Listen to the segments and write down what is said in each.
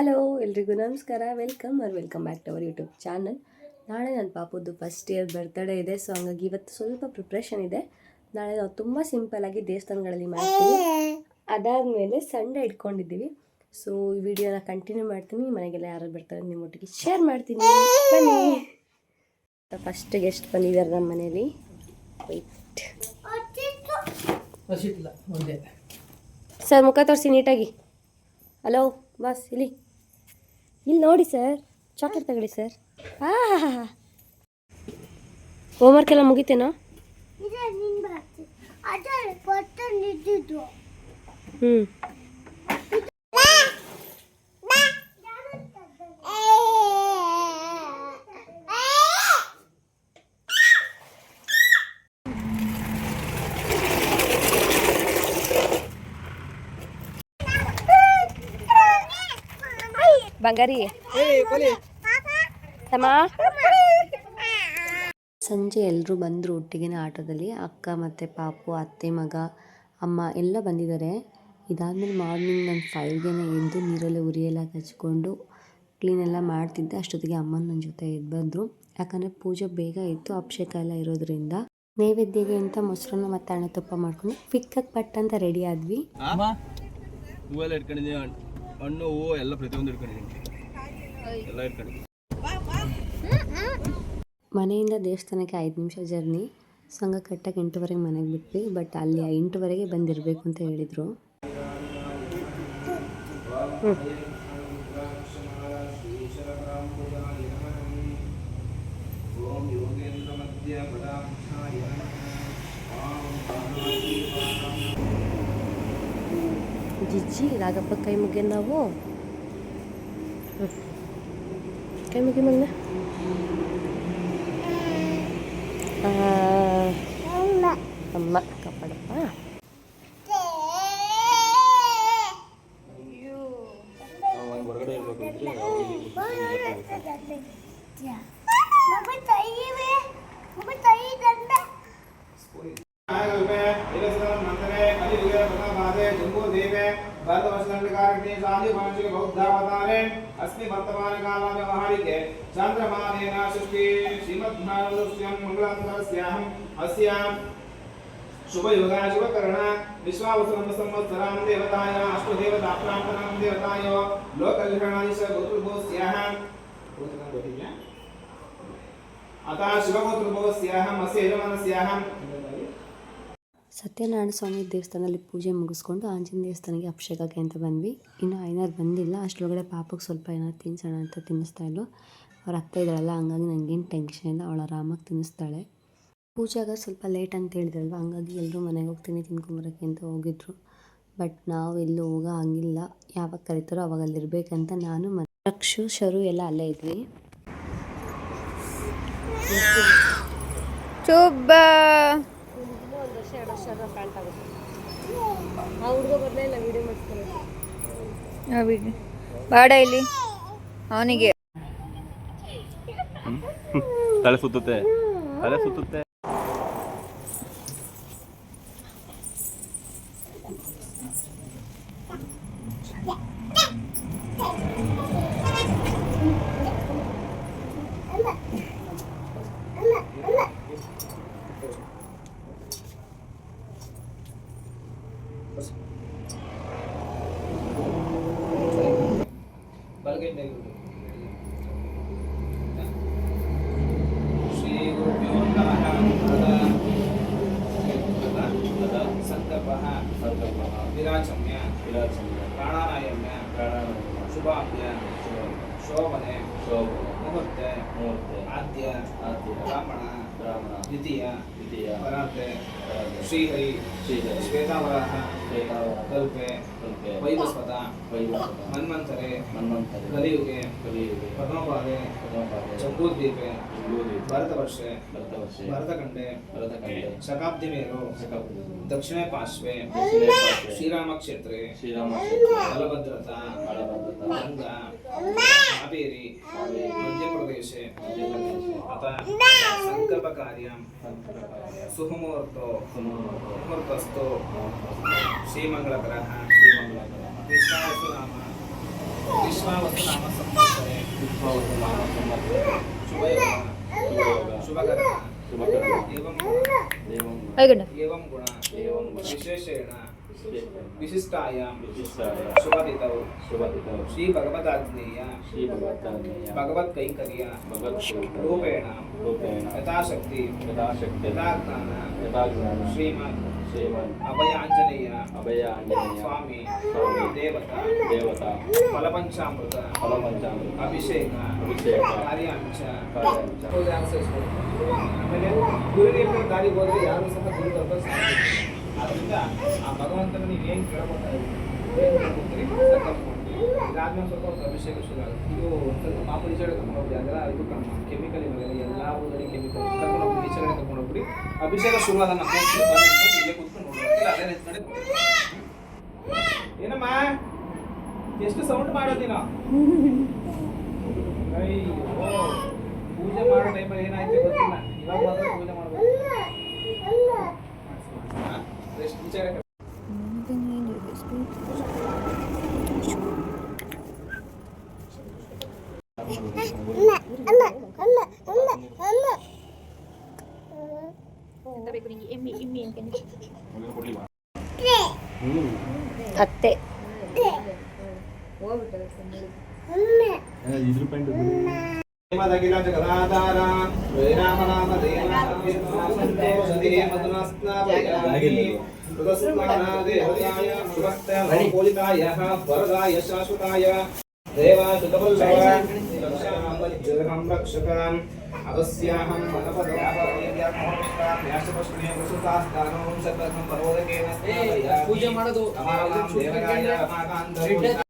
Hello ಎಲ್ರಿಗೂ ನಮಸ್ಕಾರ, welcome back to our YouTube channel. ನಾಳೆ ನನ್ನ ಪಾಪದ್ದು ಫಸ್ಟ್ ಇಯರ್ ಬರ್ತ್ಡೇ ಇದೆ. ಸೊ ಹಂಗಾಗಿ ಇವತ್ತು ಸ್ವಲ್ಪ ಪ್ರಿಪ್ರೇಷನ್ ಇದೆ. ನಾಳೆ ನಾವು ತುಂಬ ಸಿಂಪಲ್ಲಾಗಿ ದೇವಸ್ಥಾನಗಳಲ್ಲಿ ಮಾಡ್ತೀವಿ. ಅದಾದಮೇಲೆ ಸಂಡೇ ಇಟ್ಕೊಂಡಿದ್ದೀವಿ. ಸೊ ಈ ವಿಡಿಯೋನ ಕಂಟಿನ್ಯೂ ಮಾಡ್ತೀನಿ. ಮನೆಗೆಲ್ಲ ಯಾರು ಬರ್ತಾರೆ ನಿಮ್ಮೊಟ್ಟಿಗೆ ಶೇರ್ ಮಾಡ್ತೀನಿ, ಬನ್ನಿ. ಫಸ್ಟ್ ಗೆಸ್ಟ್ ಬಂದಿದ್ದಾರೆ ನಮ್ಮ ಮನೇಲಿ. ಸರ್ ಮುಖ ತೋರಿಸಿ ನೀಟಾಗಿ. ಹಲೋ ಬಾಸ್, ಇಲ್ಲಿ ನೋಡಿ ಸರ್, ಚಾಕ್ಲೇಟ್ ತಗೊಳ್ಳಿ ಸರ್. ಹೋಮ್ವರ್ಕ್ ಎಲ್ಲ ಮುಗಿತೇನೋ? ಹ್ಞೂ ಬಂಗಾರಿ ಸಂಜೆ ಎಲ್ಲರೂ ಬಂದರು ಒಟ್ಟಿಗೆ ಆಟೋದಲ್ಲಿ. ಅಕ್ಕ ಮತ್ತು ಪಾಪು, ಅತ್ತೆ ಮಗ, ಅಮ್ಮ ಎಲ್ಲ ಬಂದಿದ್ದಾರೆ. ಇದಾದಮೇಲೆ ಮಾರ್ನಿಂಗ್ ನಾನು 5ಗೆ ಎದ್ದು ನೀರಲ್ಲಿ ಉರಿಯೆಲ್ಲ ಹಚ್ಕೊಂಡು ಕ್ಲೀನೆಲ್ಲ ಮಾಡ್ತಿದ್ದೆ. ಅಷ್ಟೊತ್ತಿಗೆ ಅಮ್ಮ ನನ್ನ ಜೊತೆ ಎದ್ದು ಬಂದರು. ಯಾಕಂದರೆ ಪೂಜೆ ಬೇಗ ಇತ್ತು, ಅಭಿಷೇಕ ಎಲ್ಲ ಇರೋದ್ರಿಂದ. ನೈವೇದ್ಯಗೆ ಅಂತ ಮೊಸರನ್ನ ಮತ್ತು ಹಣ್ಣು ತುಪ್ಪ ಮಾಡ್ಕೊಂಡು ಫಿಕ್ಕಕ್ಕೆ ಪಟ್ ಅಂತ ರೆಡಿ ಆದ್ವಿ. ಹಣ್ಣು ಹೂವು ಎಲ್ಲ ಪ್ರತಿಯೊಂದು ಇಟ್ಕೊಂಡಿದ್ದೀನಿ, ಎಲ್ಲ ಇಟ್ಕೊಂಡಿದ್ದೀನಿ. ಮನೆಯಿಂದ ದೇವಸ್ಥಾನಕ್ಕೆ 5 ನಿಮಿಷ ಜರ್ನಿ. ಸಂಘ ಕಟ್ಟಕ್ಕೆ 8:30 ಮನೆಗೆ ಬಿಟ್ವಿ. ಬಟ್ ಅಲ್ಲಿ 8:00 ಬಂದಿರಬೇಕು ಅಂತ ಹೇಳಿದರು. ಜಿಜ್ಜಿ ರಾಗಪ್ಪ ಕೈ ಮುಗಿ, ನಾವು ಕೈ ಮುಗಿ ಮಗನ. ಅಮ್ಮ ಕಾಪಾಡಪ್ಪ. भारतवर्षदंडकारण्ये सान्निभाषिक बौद्धावतारे अस्मि वर्तमानकाल व्यवहारिके चन्द्रमानेन सृष्टि श्रीमद्भागवतस्यं मङ्गलान्तरस्याहम् अस्यां शुभयोगा शुभकरण विश्वावसुरं संवत्सरां देवताय अष्टदेवता प्रार्थनां देवताय लोककल्याणाय गोत्रभोस्याः अतः शिवगोत्रभोस्याः अस्य यजमानस्याः. ಸತ್ಯನಾರಾಯಣ ಸ್ವಾಮಿ ದೇವಸ್ಥಾನದಲ್ಲಿ ಪೂಜೆ ಮುಗಿಸ್ಕೊಂಡು ಆಂಜನೇಯ ದೇವಸ್ಥಾನಕ್ಕೆ ಅಭಿಷೇಕಕ್ಕೆ ಅಂತ ಬಂದ್ವಿ. ಇನ್ನು ಐನಾರು ಬಂದಿಲ್ಲ. ಅಷ್ಟರೊಳಗಡೆ ಪಾಪಕ್ಕೆ ಸ್ವಲ್ಪ ಏನಾದ್ರು ತಿನ್ಸೋಣ ಅಂತ ತಿನ್ನಿಸ್ತಾ ಇದ್ಲು. ಅವ್ರ ಅತ್ತೆ ಇದ್ದಾಳಲ್ಲ, ಹಂಗಾಗಿ ನನಗೇನು ಟೆನ್ಷನ್ ಇಲ್ಲ, ಅವಳು ಆರಾಮಾಗಿ ತಿನ್ನಿಸ್ತಾಳೆ. ಪೂಜೆಗೆ ಸ್ವಲ್ಪ ಲೇಟ್ ಅಂತ ಹೇಳಿದ್ರಲ್ವ, ಹಂಗಾಗಿ ಎಲ್ಲರೂ ಮನೆಗೆ ಹೋಗ್ತೀನಿ ತಿನ್ಕೊಂಬರೋಕ್ಕೆ ಅಂತ ಹೋಗಿದ್ರು. ಬಟ್ ನಾವು ಎಲ್ಲೂ ಹೋಗೋ ಹಂಗಿಲ್ಲ, ಯಾವಾಗ ಕರೀತಾರೋ ಅವಾಗ ಅಲ್ಲಿರ್ಬೇಕಂತ ನಾನು ರಕ್ಷು ಶರು ಎಲ್ಲ ಅಲ್ಲೇ ಇದ್ವಿ. ಬಾಡ ಇಲ್ಲಿ ಅವನಿಗೆ ತಲೆ ಸುತ್ತುತ್ತೆ, ತಲೆ ಸುತ್ತುತ್ತೆ. श्री गुरुभ्यो नमः. संकल्पः विराचम्य प्राणायाम्य शुभाभ्य शोभने मुहूर्ते आद्य ब्राह्मण द्वितीय परार्थे श्रीहरि श्वेतावराह कल्पे वैवस्वत मन्वन्तरे कलियुगे प्रथमपादे जम्बूद्वीपे भरतवर्षे भरतखण्डे शकाब्दिमेरो दक्षिणे पार्श्वे श्रीरामक्षेत्रे बलभद्रता गंगा कावेरी मध्यप्रदेशे अतः संकल्पकार्यं मुहूर्तस्थो श्रीमंगलग्रह विश्वासनाम ವಿಶ್ವಾವಸು ನಾಮ ಸಂವತ್ಸರೆ ಶುಭಕರ एवं गुण विशेषेण विशिष्टायां शुभदितौ श्री भगवदाग्नेय भगवत कैंकर्य रूपेण यथाशक्ति यथाज्ञान श्रीमन् अभयांजनेय स्वामी देवता फलपंचामृत अभिषेक कार्यांच ಆಮೇಲೆ ಗುರುವಿನ ದಾರಿ ಹೋದ್ರೆ ಯಾರು ಸಹ ಗುರು ತಲುಪಲು ಸಾಧ್ಯ ಇಲ್ಲ. ಆದ್ದರಿಂದ ಆ ಭಗವಂತನ ನೀವು ಏನು ಕೇಳ್ಕೊತಾ ಇದ್ದೀರಿ ಇದಾದ್ಮೇಲೆ ಸ್ವಲ್ಪ ಒಂದು ಅಭಿಷೇಕ ಶುರು ಆಗುತ್ತೆ. ಇದು ಸ್ವಲ್ಪ ಪಾಪು ಈಚೆಡೆ ಕರ್ಕೊಂಡು ಹೋಗ್ರಿ, ಅದೆಲ್ಲ ಇದು ಕೆಮಿಕಲ್ ಇವಾಗೆಲ್ಲ ಎಲ್ಲ ಊರಲ್ಲಿ ಕೆಮಿಕಲ್ ಕರ್ಕೊಂಡು ಹೋಗ್ರಿ, ಈಚೆಡೆ ಕರ್ಕೊಂಡು ಹೋಗ್ರಿ. ಅಭಿಷೇಕ ಶುರು ಅದನ್ನ ಇಲ್ಲೇ ಕೂತ್ಕೊಂಡು ನೋಡ್ರಿ, ಅದೇ ಕಡೆ ಏನಮ್ಮ ಎಷ್ಟು ಸೌಂಡ್ ಮಾಡೋದು ನೀನು? ಅಯ್ಯೋ ಪೂಜೆ ಮಾಡೋ ಟೈಮಲ್ಲಿ ಏನಾಯ್ತು ಗೊತ್ತಿಲ್ಲ, ಇವಾಗ ಮಾತ್ರ ಪೂಜೆ ಮಾಡಬೇಕು. ಅತ್ತೆ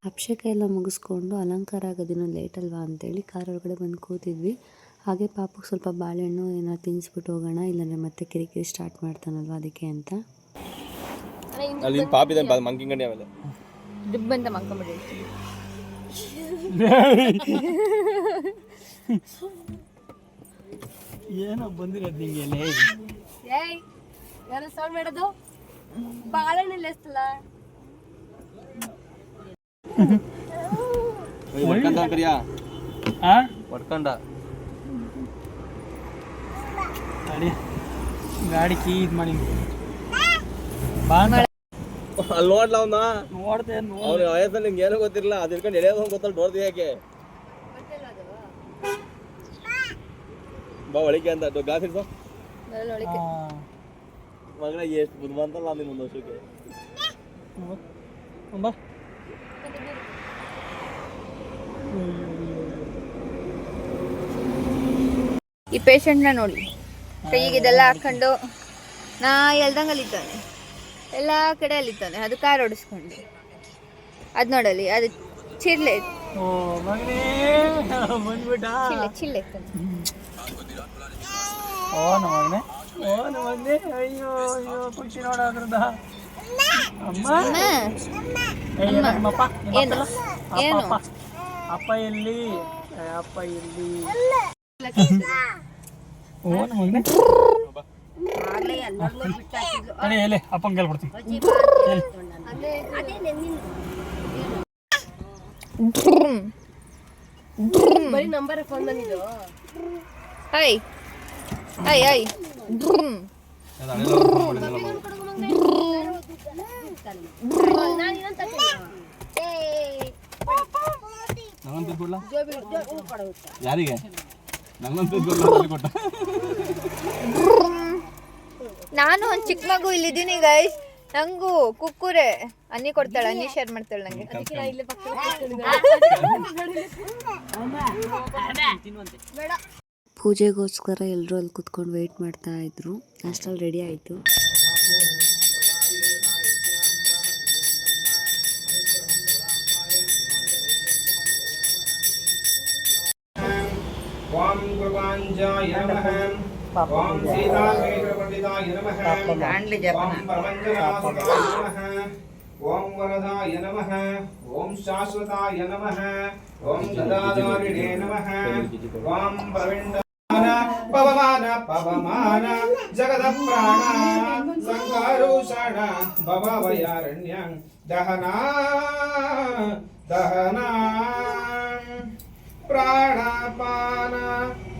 ಅಭಿಷೇಕ ಎಲ್ಲ ಮುಗಿಸ್ಕೊಂಡು ಅಲಂಕಾರ ಆಗೋದಿನ್ನು ಲೇಟ್ ಅಲ್ವಾ ಅಂತೇಳಿ ಕಾರ್ ಒಳಗಡೆ ಬಂದು ಕೂತಿದ್ವಿ. ಹಾಗೆ ಪಾಪಕ್ಕೆ ಸ್ವಲ್ಪ ಬಾಳೆಹಣ್ಣು ಏನೋ ತಿನ್ನಿಸ್ಬಿಟ್ಟು ಹೋಗೋಣ, ಇಲ್ಲಾಂದರೆ ಮತ್ತೆ ಕಿರಿಕಿರಿ ಸ್ಟಾರ್ಟ್ ಮಾಡ್ತಾನಲ್ವ ಅದಕ್ಕೆ ಅಂತ. ಅಲ್ಲಿ ಪಾಪ ಮಂಕಿಂಗಡಿ ಅವೆಲ್ಲ ದುಬ್ಬಂತ ಮಂಕೊಂಬಿಡಿ. ಏನೋ ಬಂದಿರೋದು ನಿಂಗೆ ಏಯ್ ಯಾರು ಸೌಂಡ್ ಮಾಡೋದು? ಬಾಳೆಹಣ್ಣು ಎಷ್ಟಲ್ಲ ಹೊಡ್ಕಂಡ ಕರಿಯಾ ಆ ಹೊಡ್ಕಂಡ ಗಾಡಿ ಕೀ ಇದು ಮಾಡಿ ಬಾ ಅಲ್ಲಿ ನೋಡ್ಲ ಅವನ್ನ ನೋಡ್ದೆ ಅವ್ನ ವಯಸ್ಸಲ್ಲಿ ನಿಂಗೆ ಏನೂ ಗೊತ್ತಿರಲಿಲ್ಲ, ಅದು ಇಟ್ಕೊಂಡು ಎಳೆಯೋದು ಗೊತ್ತಲ್ಲ ಡೋರ್ ಯಾಕೆ ಬಾ ಒಳಿಕೆ ಅಂತ ಗ್ಲಾಸ್ ಇಡ್ಸೋ ಮಗನ ಎಷ್ಟು ಬುದ್ಧ ಬಂತಲ್ಲ ನಿನ್ನ ಒಂದು ವರ್ಷಕ್ಕೆ. ಬಾ ಈ ಪೇಷಂಟ್ನ ನೋಡಿ, ಕೈಗೆ ಇದೆಲ್ಲ ಹಾಕೊಂಡು ನಾ ಎಲ್ದಂಗೆ ಅಲಿತಾನೆ, ಎಲ್ಲ ಕಡೆ ಅಲಿತಾನೆ. ಅದು ಕಾರ್ ಓಡಿಸ್ಕೊಂಡು ಅದು ನೋಡಲಿ, ಅದು ಚಿರ್ಲೆ ಓ ಮಗನೇ ಬಂದ್ಬಿಟ್ಟ. ಚಿಲ್ಲೆ ಓ ನಮಗನೆ ಅಯ್ಯೋ ಅಯ್ಯೋ ಖುಷಿ ನೋಡೋದ್ರದ ಅಮ್ಮ ನಮ್ಮಪ್ಪ ಏನು ಏನು ಅಪ್ಪ ಎಲ್ಲಿ ಅಪ್ಪ ಎಲ್ಲಿ? ಓ ನಮಗನೆ ಅದೇ ಎಲ್ಲಿ ಅಪ್ಪಂಗೆ ಹೇಳ್ಬಿಡ್ತೀನಿ. ಬರೀ ನಂಬರ್ ಫೋನ್ ಬಂದಿದ್ದು. ಐ ಐ ಐ ಯಾರಿಗೆ ಕೊಟ್ಟ? ನಾನು ಒಂದು ಚಿಕ್ಕ ಮಗು ಇಲ್ಲಿದ್ದೀನಿ ಗೈಸ್. ನಂಗೂ ಕುಕ್ಕುರೆ ಅನ್ನಿ ಕೊಡ್ತಾಳೆ, ಅನ್ನಿ ಶೇರ್ ಮಾಡ್ತಾಳೆ ನಂಗೆ. ಪೂಜೆಗೋಸ್ಕರ ಎಲ್ಲರೂ ಅಲ್ಲಿ ಕುತ್ಕೊಂಡು ವೆಯ್ಟ್ ಮಾಡ್ತಾ ಇದ್ರು. ಅಷ್ಟರಲ್ಲಿ ರೆಡಿ ಆಯಿತು. ಓಂ ಕೃಪಾಂಜಾಯ ನಮಃ, ಓಂ ಸೀತಾವೇಂಕಟಪಂಡಿತಾಯ ನಮಃ, ಓಂ ಪರಮಂಜನಾಥಾಯ ನಮಃ, ಓಂ ವರದಾಯ ನಮಃ, ಓಂ ಶಾಶ್ವತಾಯ ನಮಃ, ಓಂ ಗದಾಧಾರಿಣೇ ನಮಃ, ಓಂ ಪ್ರವಿಂಡ ಪವಮಾನ ಜಗದ ಪ್ರಾಣ ಸಂಕಾರುಷಣ ಭವವಯಾರಣ್ಯ ದಹನ ದಹನ ಪ್ರಾಣಪಾನ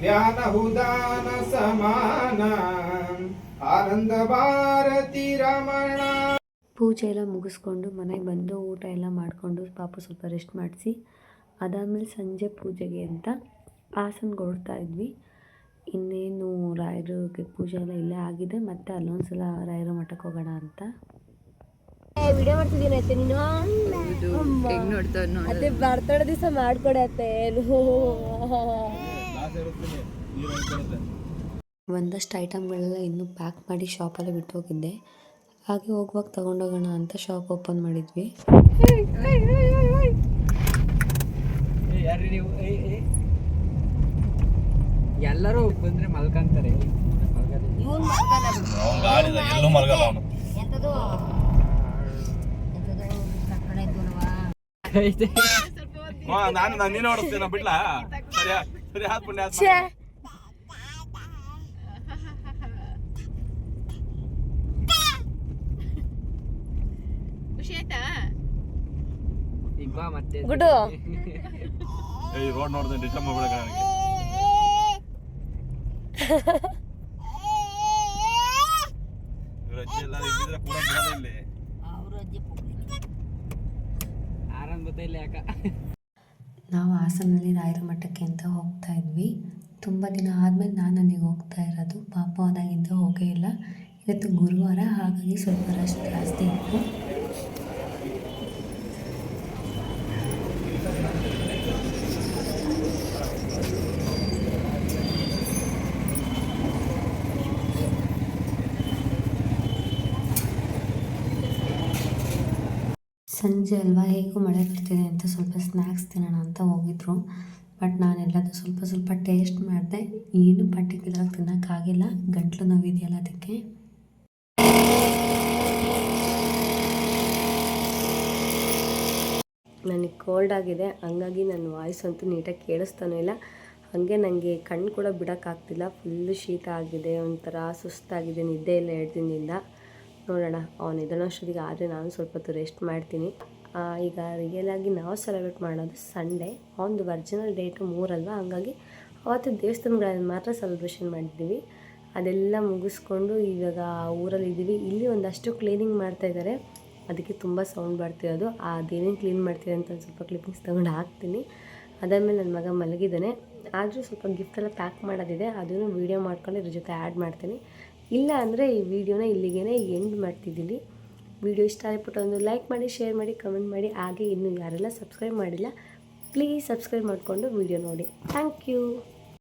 ಧ್ಯಾನ ಹುದಾನ ಸಮಾನ ಆನಂದ ಭಾರತಿ ರಮಣ. ಪೂಜೆ ಎಲ್ಲ ಮುಗಿಸ್ಕೊಂಡು ಮನೆಗೆ ಬಂದು ಊಟ ಎಲ್ಲ ಮಾಡಿಕೊಂಡು ಪಾಪ ಸ್ವಲ್ಪ ರೆಸ್ಟ್ ಮಾಡಿಸಿ ಅದಾದಮೇಲೆ ಸಂಜೆ ಪೂಜೆಗೆ ಅಂತ ಹಾಸನ್ಗೆ ಹೊರಡ್ತಾ ಇದ್ವಿ. ಇನ್ನೇನು ರಾಯರಿಗೆ ಪೂಜೆ ಎಲ್ಲ ಇಲ್ಲೇ ಆಗಿದೆ, ಮತ್ತು ಅಲ್ಲೊಂದ್ಸಲ ರಾಯರ ಮಠಕ್ಕೆ ಹೋಗೋಣ ಅಂತ. ವಿಡಿಯೋ ಮಾಡ್ತಿದ್ದೀನಿ ಅತ್ತೆ ನೀನು. ಹೆಂಗ್ ನೋಡ್ತಾವ್ ನೋಡಿ. ಅತ್ತೆ ಬರ್ತಡೇ ದಿವಸ ಮಾಡ್ಕೊಡತ್ತೆ. ಒಂದಷ್ಟು ಐಟಮ್ಗಳೆಲ್ಲ ಇನ್ನೂ ಪ್ಯಾಕ್ ಮಾಡಿ ಶಾಪಲ್ಲೇ ಬಿಟ್ಟು ಹೋಗಿದ್ದೆ. ಹಾಗೆ ಹೋಗುವಾಗ ತೊಗೊಂಡೋಗೋಣ ಅಂತ ಶಾಪ್ ಓಪನ್ ಮಾಡಿದ್ವಿ. ಯಾರ್ರಿ ನೀವು? ಎಲ್ಲರೂ ಬಂದ್ರೆ ಮಲ್ಕಂತಾರೆ. ಎಲ್ಲೂ ಮಲಗಲ್ಲ ಅವನು. ನಾನು ನೀನು ಓಡಿಸ್ತೇನೆ ಬಿಡ್ಲಾ? ಸರಿ ಸರಿ ಹಾತ್ ಪುಣ್ಯ ಹಾತ್ ಈಗ ಬಾ ಮತ್ತೆ. ಗುಡು ಏಯ್ ರೋಡ್ ನೋಡ್ದೆ ಡಿಸ್ಟರ್ಬ್ ಮಾಡ್ಬೇಡ ನನಗೆ. ರಜ್ಜೆ ಎಲ್ಲ ಇದ್ದಿದ್ರೆ ಕೂಡ ಬಿಡೋದೇ ಇಲ್ಲಿ. ಆರಾಮ್ ಗೊತ್ತಿಲ್ಲ ಯಾಕ. ನಾವು ಹಾಸನಲ್ಲಿ ರಾಯರ ಮಠಕ್ಕೆ ಅಂತ ಹೋಗ್ತಾ ಇದ್ವಿ. ತುಂಬ ದಿನ ಆದಮೇಲೆ ನಾನು ಅಲ್ಲಿಗೆ ಹೋಗ್ತಾ ಇರೋದು. ಪಾಪ ಅದಾಗಿಂದ ಹೋಗೇ ಇಲ್ಲ. ಇವತ್ತು ಗುರುವಾರ, ಹಾಗಾಗಿ ಸ್ವಲ್ಪ ರಶ್ ಜಾಸ್ತಿ ಇತ್ತು. ಸಂಜೆ ಅಲ್ವಾ, ಹೇಗೂ ಮಳೆ ಬರ್ತಿದೆ ಅಂತ ಸ್ವಲ್ಪ ಸ್ನ್ಯಾಕ್ಸ್ ತಿನ್ನೋಣ ಅಂತ ಹೋಗಿದ್ರು. ಬಟ್ ನಾನೆಲ್ಲದು ಸ್ವಲ್ಪ ಟೇಸ್ಟ್ ಮಾಡಿದೆ. ಏನು ಪರ್ಟಿಕ್ಯುಲರಾಗಿ ತಿನ್ನೋಕ್ಕಾಗಿಲ್ಲ, ಗಂಟ್ಲು ನೋವಿದೆಯಲ್ಲ ಅದಕ್ಕೆ. ನನಗೆ ಕೋಲ್ಡ್ ಆಗಿದೆ, ಹಂಗಾಗಿ ನನ್ನ ವಾಯ್ಸ್ ಅಂತೂ ನೀಟಾಗಿ ಕೇಳಿಸ್ತಾನೂ ಇಲ್ಲ. ಹಾಗೆ ನನಗೆ ಕಣ್ಣು ಕೂಡ ಬಿಡೋಕ್ಕಾಗ್ತಿಲ್ಲ. ಫುಲ್ಲು ಶೀತ ಆಗಿದೆ, ಒಂಥರ ಸುಸ್ತಾಗಿದೆ, ನಿದ್ದೆ ಇಲ್ಲ 2 ದಿನದಿಂದ. ನೋಡೋಣ ಅವನು ಇದನ್ನಷ್ಟೊತ್ತಿಗೆ ಆದರೆ ನಾನು ಸ್ವಲ್ಪ ಹೊತ್ತು ರೆಸ್ಟ್ ಮಾಡ್ತೀನಿ. ಈಗ ರಿಯಲಾಗಿ ನಾವು ಸೆಲೆಬ್ರೇಟ್ ಮಾಡೋದು ಸಂಡೇ. ಅವನದು ಒರಿಜಿನಲ್ ಡೇಟು 3 ಅಲ್ವಾ, ಹಂಗಾಗಿ ಅವತ್ತು ದೇವಸ್ಥಾನಗಳಲ್ಲಿ ಮಾತ್ರ ಸೆಲೆಬ್ರೇಷನ್ ಮಾಡಿದ್ದೀವಿ. ಅದೆಲ್ಲ ಮುಗಿಸ್ಕೊಂಡು ಇವಾಗ ಊರಲ್ಲಿದ್ದೀವಿ. ಇಲ್ಲಿ ಒಂದಷ್ಟು ಕ್ಲೀನಿಂಗ್ ಮಾಡ್ತಾಯಿದ್ದಾರೆ, ಅದಕ್ಕೆ ತುಂಬ ಸೌಂಡ್ ಬರ್ತಿರೋದು. ಅದೇನೇನು ಕ್ಲೀನ್ ಮಾಡ್ತೀವಿ ಅಂತ ಒಂದು ಸ್ವಲ್ಪ ಕ್ಲಿಪ್ಪಿಂಗ್ಸ್ ತೊಗೊಂಡು ಹಾಕ್ತೀನಿ. ಅದಾದಮೇಲೆ ನನ್ನ ಮಗ ಮಲಗಿದ್ದಾನೆ. ಆದರೂ ಸ್ವಲ್ಪ ಗಿಫ್ಟೆಲ್ಲ ಪ್ಯಾಕ್ ಮಾಡೋದಿದೆ, ಅದನ್ನು ವೀಡಿಯೋ ಮಾಡ್ಕೊಂಡು ಇದ್ರ ಜೊತೆ ಆ್ಯಡ್ ಮಾಡ್ತೀನಿ. ಇಲ್ಲ ಅಂದರೆ ಈ ವಿಡಿಯೋನ ಇಲ್ಲಿಗೇ ಎಂಡ್ ಮಾಡ್ತಿದ್ದೀನಿ. ವಿಡಿಯೋ ಇಷ್ಟ ಆಗಿಬಿಟ್ಟು ಒಂದು ಲೈಕ್ ಮಾಡಿ, ಶೇರ್ ಮಾಡಿ, ಕಮೆಂಟ್ ಮಾಡಿ. ಹಾಗೆ ಇನ್ನೂ ಯಾರೆಲ್ಲ ಸಬ್ಸ್ಕ್ರೈಬ್ ಮಾಡಿಲ್ಲ ಪ್ಲೀಸ್ ಸಬ್ಸ್ಕ್ರೈಬ್ ಮಾಡಿಕೊಂಡು ವಿಡಿಯೋ ನೋಡಿ. Thank you.